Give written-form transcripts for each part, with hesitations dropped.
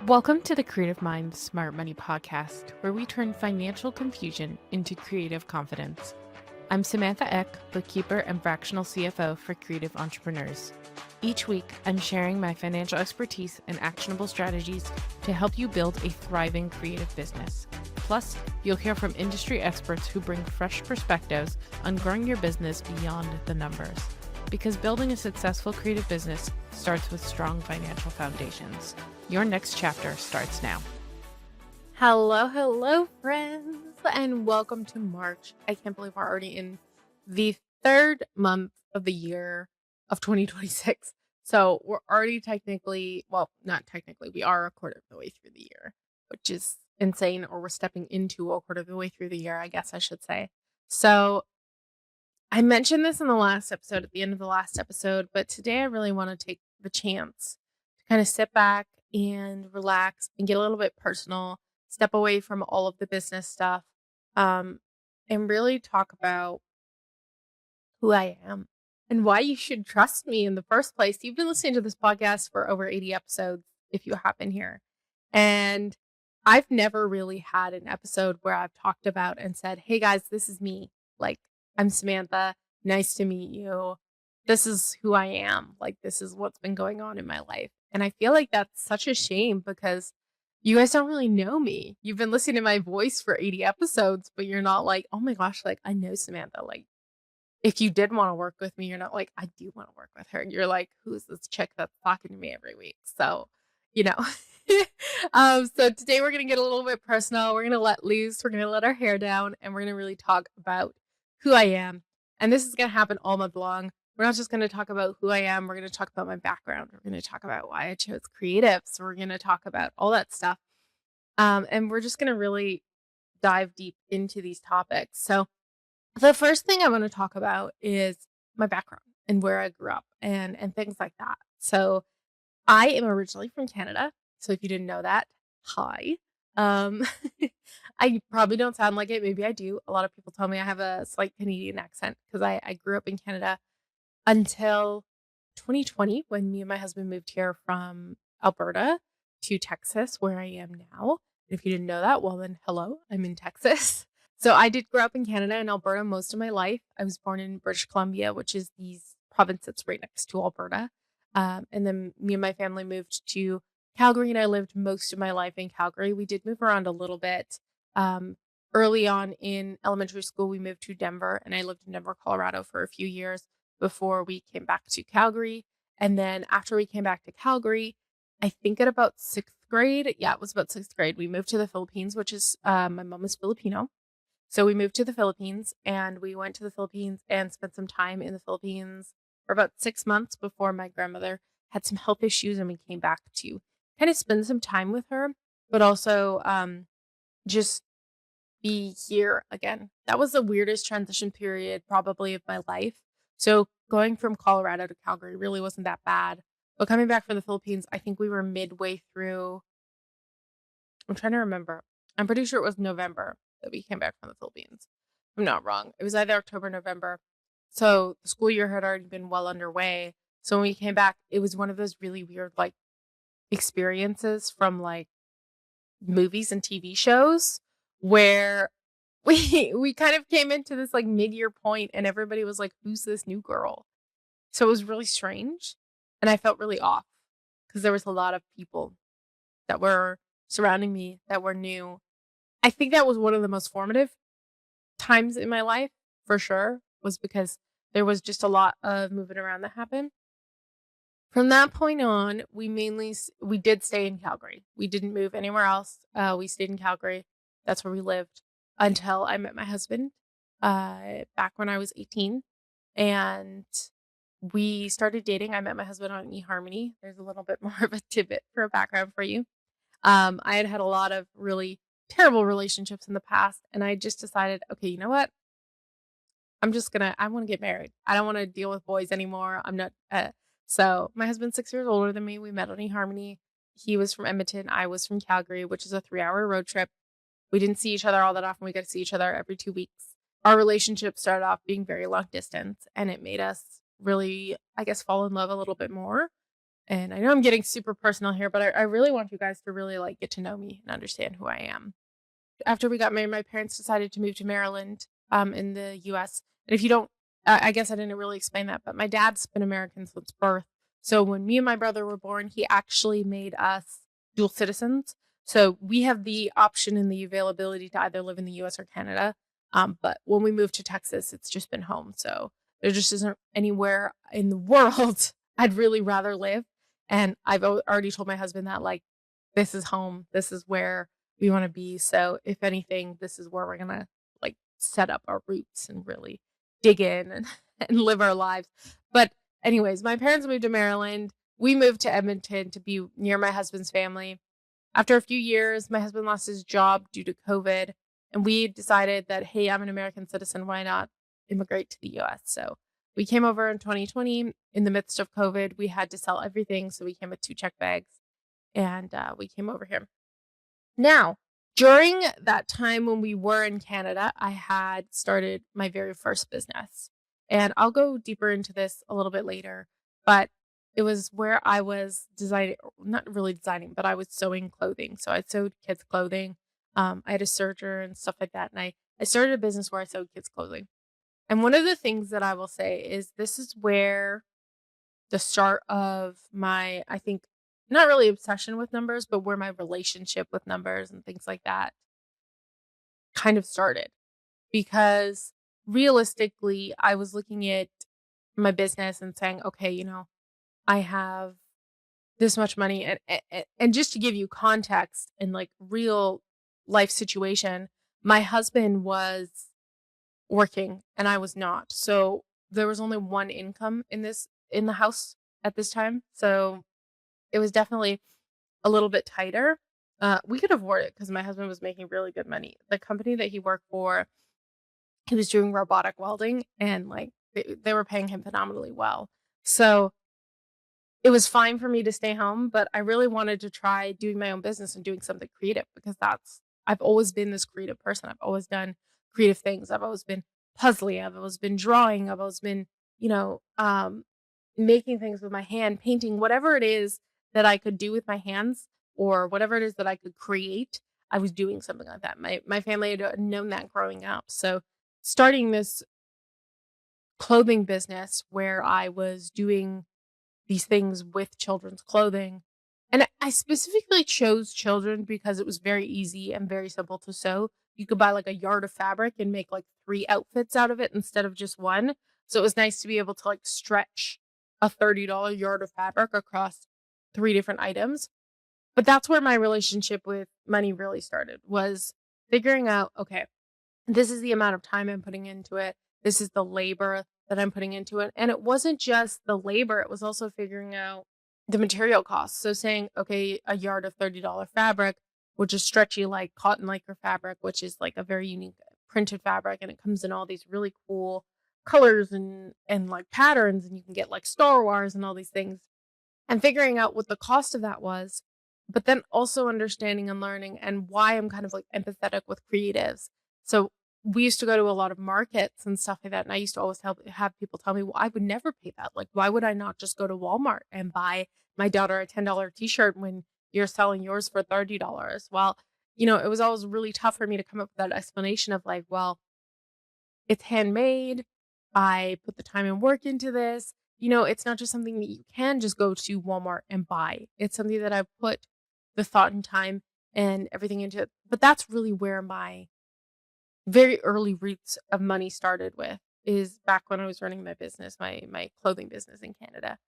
Welcome to the Creative Mind Smart Money podcast, where we turn financial confusion into creative confidence. I'm Samantha Eck, Bookkeeper and Fractional CFO for creative entrepreneurs. Each week, I'm sharing my financial expertise and actionable strategies to help you build a thriving creative business. Plus, you'll hear from industry experts who bring fresh perspectives on growing your business beyond the numbers. Because building a successful creative business starts with strong financial foundations. Your next chapter starts now. Hello, friends, and welcome to March. I can't believe we're already in the third month of the year of 2026. So we're already not technically, we are a quarter of the way through the year, which is insane, or we're stepping into a quarter of the way through the year, I guess I should say. So I mentioned this in the last episode, at the end of the last episode, but today I really want to take the chance to kind of sit back and relax and get a little bit personal, step away from all of the business stuff, and really talk about who I am and why you should trust me in the first place. You've been listening to this podcast for over 80 episodes, if you have been here. And I've never really had an episode where I've talked about and said, hey guys, this is me. Like, I'm Samantha. Nice to meet you. This is who I am. Like, this is what's been going on in my life. And I feel like that's such a shame because you guys don't really know me. You've been listening to my voice for 80 episodes, but you're not like, oh my gosh, like, I know Samantha. Like, if you did want to work with me, you're not like, I do want to work with her. You're like, who's this chick that's talking to me every week? So, you know. So today we're going to get a little bit personal. We're going to let loose. We're going to let our hair down, and we're going to really talk about who I am. And this is going to happen all month long. We're not just going to talk about who I am. We're going to talk about my background. We're going to talk about why I chose creative. So we're going to talk about all that stuff. And we're just going to really dive deep into these topics. So the first thing I want to talk about is my background and where I grew up and things like that. So I am originally from Canada. So if you didn't know that, hi. Um, I probably don't sound like it. Maybe I do. A lot of people tell me I have a slight Canadian accent because I grew up in Canada until 2020 when me and my husband moved here from Alberta to Texas, where I am now. If you didn't know that, well then hello, I'm in Texas. So I did grow up in Canada and Alberta most of my life. I was born in British Columbia, which is the province that's right next to Alberta. And then me and my family moved to Calgary, and I lived most of my life in Calgary. We did move around a little bit. Early on in elementary school, we moved to Denver, and I lived in Denver, Colorado for a few years before we came back to Calgary. And then after we came back to Calgary, I think at about sixth grade, it was about sixth grade, we moved to the Philippines, which is my mom is Filipino. So we moved to the Philippines, and we went to the Philippines and spent some time in the Philippines for about 6 months before my grandmother had some health issues, and we came back to kind of spend some time with her, but also just be here again. That was the weirdest transition period probably of my life. So going from Colorado to Calgary really wasn't that bad. But coming back from the Philippines, I think we were midway through. I'm trying to remember. I'm pretty sure it was November that we came back from the Philippines. I'm not wrong. It was either October, November. So the school year had already been well underway. So when we came back, it was one of those really weird like experiences from like movies and TV shows where we kind of came into this like mid-year point and everybody was like, who's this new girl? So it was really strange. And I felt really off because there was a lot of people that were surrounding me that were new. I think that was one of the most formative times in my life for sure, was because there was just a lot of moving around that happened. From that point on, we did stay in Calgary. We didn't move anywhere else. We stayed in Calgary. That's where we lived until I met my husband back when I was 18. And we started dating. I met my husband on eHarmony. There's a little bit more of a tidbit for a background for you. I had a lot of really terrible relationships in the past, and I just decided, okay, you know what? I want to get married. I don't want to deal with boys anymore. I'm not, so my husband's 6 years older than me. We met on eHarmony. He was from Edmonton. I was from Calgary, which is a 3-hour road trip. We didn't see each other all that often. We got to see each other every 2 weeks. Our relationship started off being very long distance, and it made us really, I guess, fall in love a little bit more. And I know I'm getting super personal here, but I really want you guys to really like get to know me and understand who I am. After we got married, my parents decided to move to Maryland, in the US. And if you don't, I guess I didn't really explain that, but my dad's been American since birth. So when me and my brother were born, he actually made us dual citizens. So we have the option and the availability to either live in the US or Canada. But when we moved to Texas, it's just been home. So there just isn't anywhere in the world I'd really rather live. And I've already told my husband that, like, this is home. This is where we want to be. So if anything, this is where we're gonna like set up our roots and really dig in and, and live our lives. But anyways, my parents moved to Maryland. We moved to Edmonton to be near my husband's family. After a few years, my husband lost his job due to COVID, and we decided that, hey, I'm an American citizen. Why not immigrate to the US? So we came over in 2020 in the midst of COVID. We had to sell everything. So we came with 2 check bags and we came over here. Now, during that time when we were in Canada, I had started my very first business. And I'll go deeper into this a little bit later, but it was where I was designing, not really designing, but I was sewing clothing. So I sewed kids' clothing. I had a serger and stuff like that. And I started a business where I sewed kids' clothing. And one of the things that I will say is this is where the start of my, I think, not really obsession with numbers, but where my relationship with numbers and things like that kind of started. Because realistically, I was looking at my business and saying, okay, I have this much money. And just to give you context and like real life situation, my husband was working and I was not. So there was only one income in the house at this time. So it was definitely a little bit tighter. We could afford it because my husband was making really good money. The company that he worked for, he was doing robotic welding and like they were paying him phenomenally well. So it was fine for me to stay home, but I really wanted to try doing my own business and doing something creative because I've always been this creative person. I've always done creative things. I've always been puzzly. I've always been drawing. I've always been, making things with my hand, painting, whatever it is that I could do with my hands or whatever it is that I could create. I was doing something like that. My family had known that growing up. So starting this clothing business where I was doing these things with children's clothing. And I specifically chose children because it was very easy and very simple to sew. You could buy like a yard of fabric and make like 3 outfits out of it instead of just one. So it was nice to be able to like stretch a $30 yard of fabric across 3 different items. But that's where my relationship with money really started, was figuring out, okay, this is the amount of time I'm putting into it. This is the labor that I'm putting into it. And it wasn't just the labor, it was also figuring out the material costs. So saying, okay, a yard of $30 fabric, which is stretchy like cotton lycra fabric, which is like a very unique printed fabric, and it comes in all these really cool colors and like patterns, and you can get like Star Wars and all these things. And figuring out what the cost of that was, but then also understanding and learning and why I'm kind of like empathetic with creatives. So we used to go to a lot of markets and stuff like that. And I used to always have people tell me, well, I would never pay that. Like, why would I not just go to Walmart and buy my daughter a $10 t-shirt when you're selling yours for $30? Well, it was always really tough for me to come up with that explanation of like, well, it's handmade. I put the time and work into this. It's not just something that you can just go to Walmart and buy. It's something that I've put the thought and time and everything into it. But that's really where my very early roots of money started with, is back when I was running my business, my clothing business in Canada.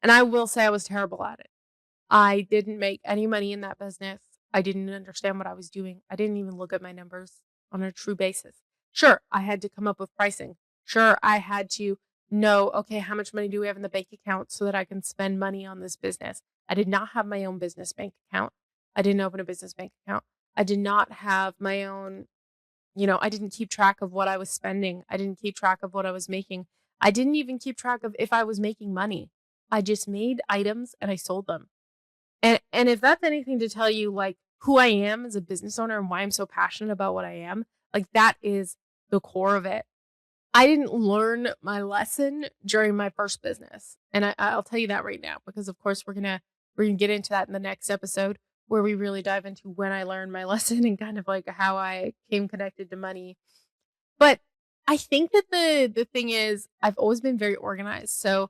And I will say I was terrible at it. I didn't make any money in that business. I didn't understand what I was doing. I didn't even look at my numbers on a true basis. Sure, I had to come up with pricing. Sure, I had to know, okay, how much money do we have in the bank account so that I can spend money on this business? I did not have my own business bank account. I didn't open a business bank account. I did not have my own, I didn't keep track of what I was spending. I didn't keep track of what I was making. I didn't even keep track of if I was making money. I just made items and I sold them. And if that's anything to tell you, like, who I am as a business owner and why I'm so passionate about what I am, like, that is the core of it. I didn't learn my lesson during my first business, and I'll tell you that right now because, of course, we're gonna get into that in the next episode where we really dive into when I learned my lesson and kind of like how I came connected to money. But I think that the thing is I've always been very organized. So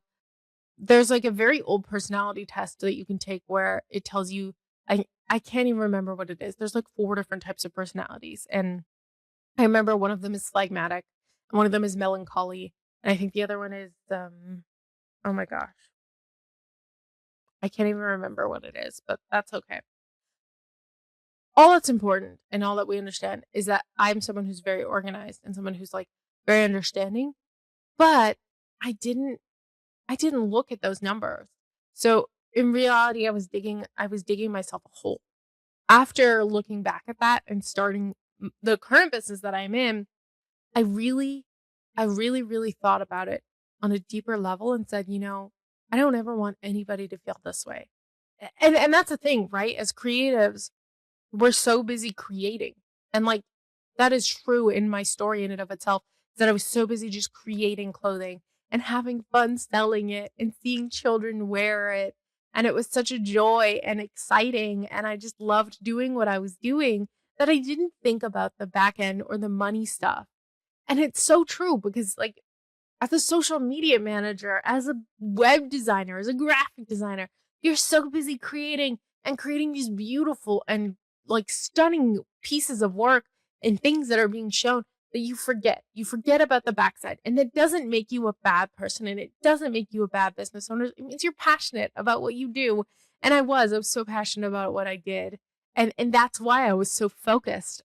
there's like a very old personality test that you can take where it tells you I can't even remember what it is. There's like 4 different types of personalities, and I remember one of them is phlegmatic, and one of them is melancholy, and I think the other one is, oh my gosh, I can't even remember what it is, but that's okay. All that's important and all that we understand is that I'm someone who's very organized and someone who's, like, very understanding, but I didn't I didn't look at those numbers. So, in reality, I was digging myself a hole. After looking back at that and starting the current business that I'm in, I really I really, really thought about it on a deeper level and said, I don't ever want anybody to feel this way. And that's the thing, right? As creatives, we're so busy creating. And like that is true in my story in and of itself, is that I was so busy just creating clothing and having fun selling it and seeing children wear it. And it was such a joy and exciting. And I just loved doing what I was doing that I didn't think about the back end or the money stuff. And it's so true because, like, as a social media manager, as a web designer, as a graphic designer, you're so busy creating and creating these beautiful and like stunning pieces of work and things that are being shown that you forget. You forget about the backside. And that doesn't make you a bad person and it doesn't make you a bad business owner. It means you're passionate about what you do. And I was so passionate about what I did. And that's why I was so focused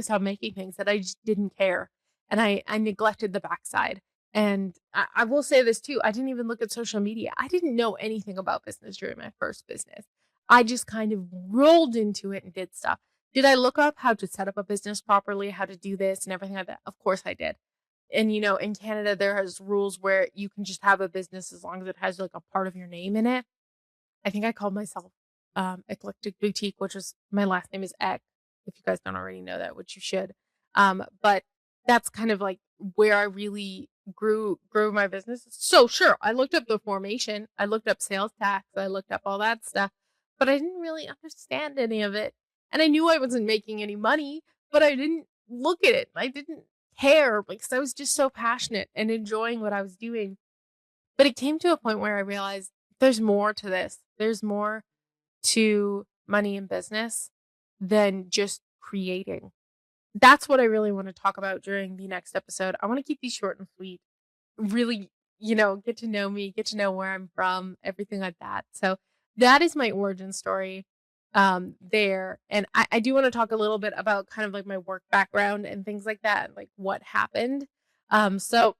on making things that I just didn't care. And I neglected the backside. And I will say this too, I didn't even look at social media. I didn't know anything about business during my first business. I just kind of rolled into it and did stuff. Did I look up how to set up a business properly, how to do this and everything like that? Of course I did. And in Canada there has rules where you can just have a business as long as it has like a part of your name in it. I think I called myself, Eclectic Boutique, which is my last name is Eck, if you guys don't already know that, which you should. But that's kind of like where I really grew my business. So sure, I looked up the formation, I looked up sales tax, I looked up all that stuff, but I didn't really understand any of it. And I knew I wasn't making any money, but I didn't look at it. I didn't care because I was just so passionate and enjoying what I was doing. But it came to a point where I realized there's more to this. There's more to money in business than just creating. That's what I really want to talk about during the next episode. I want to keep these short and sweet. Really, get to know me, get to know where I'm from, everything like that. So that is my origin story there. And I do want to talk a little bit about kind of like my work background and things like that, like what happened. So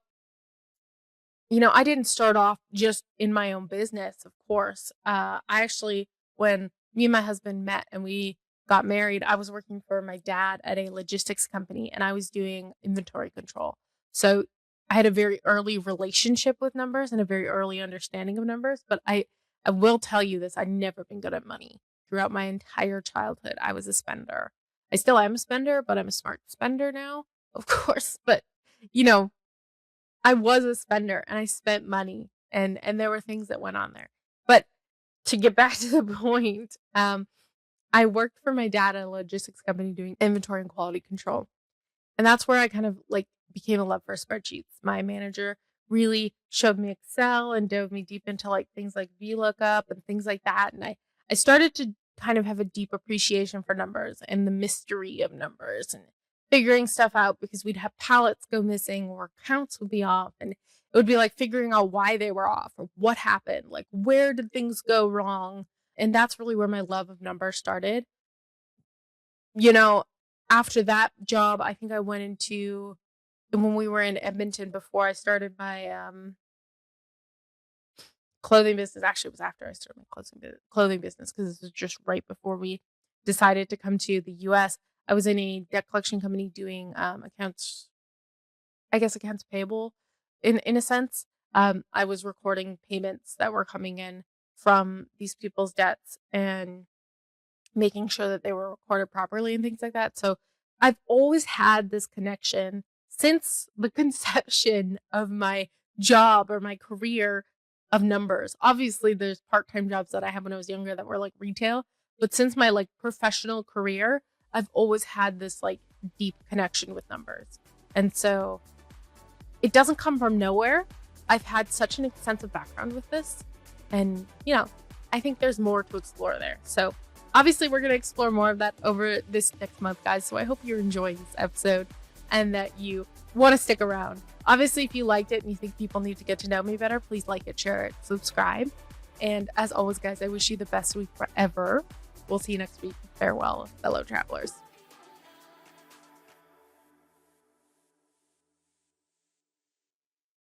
I didn't start off just in my own business, of course. I actually, when me and my husband met and we got married, I was working for my dad at a logistics company and I was doing inventory control. So I had a very early relationship with numbers and a very early understanding of numbers. But I will tell you this, I've never been good at money. Throughout my entire childhood, I was a spender. I still am a spender, but I'm a smart spender now, of course. But, you know, I was a spender and I spent money and there were things that went on there. But to get back to the point, I worked for my dad at a logistics company doing inventory and quality control. And that's where I kind of like became a love for spreadsheets. My manager really showed me Excel and dove me deep into like things like VLOOKUP and things like that. And I started to kind of have a deep appreciation for numbers and the mystery of numbers and figuring stuff out because we'd have pallets go missing or counts would be off. And it would be like figuring out why they were off or what happened, like where did things go wrong. And that's really where my love of numbers started. You know, after that job, I think I went into when we were in Edmonton before I started my, clothing business. Actually, it was after I started my clothing business because this was just right before we decided to come to the US. I was in a debt collection company doing, accounts payable in a sense. I was recording payments that were coming in from these people's debts and making sure that they were recorded properly and things like that. So I've always had this connection since the conception of my job or my career of numbers. Obviously, there's part-time jobs that I had when I was younger that were like retail, but since my like professional career, I've always had this like deep connection with numbers. And so it doesn't come from nowhere. I've had such an extensive background with this. And, I think there's more to explore there. So obviously, we're going to explore more of that over this next month, guys. So I hope you're enjoying this episode and that you want to stick around. Obviously, if you liked it and you think people need to get to know me better, please like it, share it, subscribe. And as always, guys, I wish you the best week forever. We'll see you next week. Farewell, fellow travelers.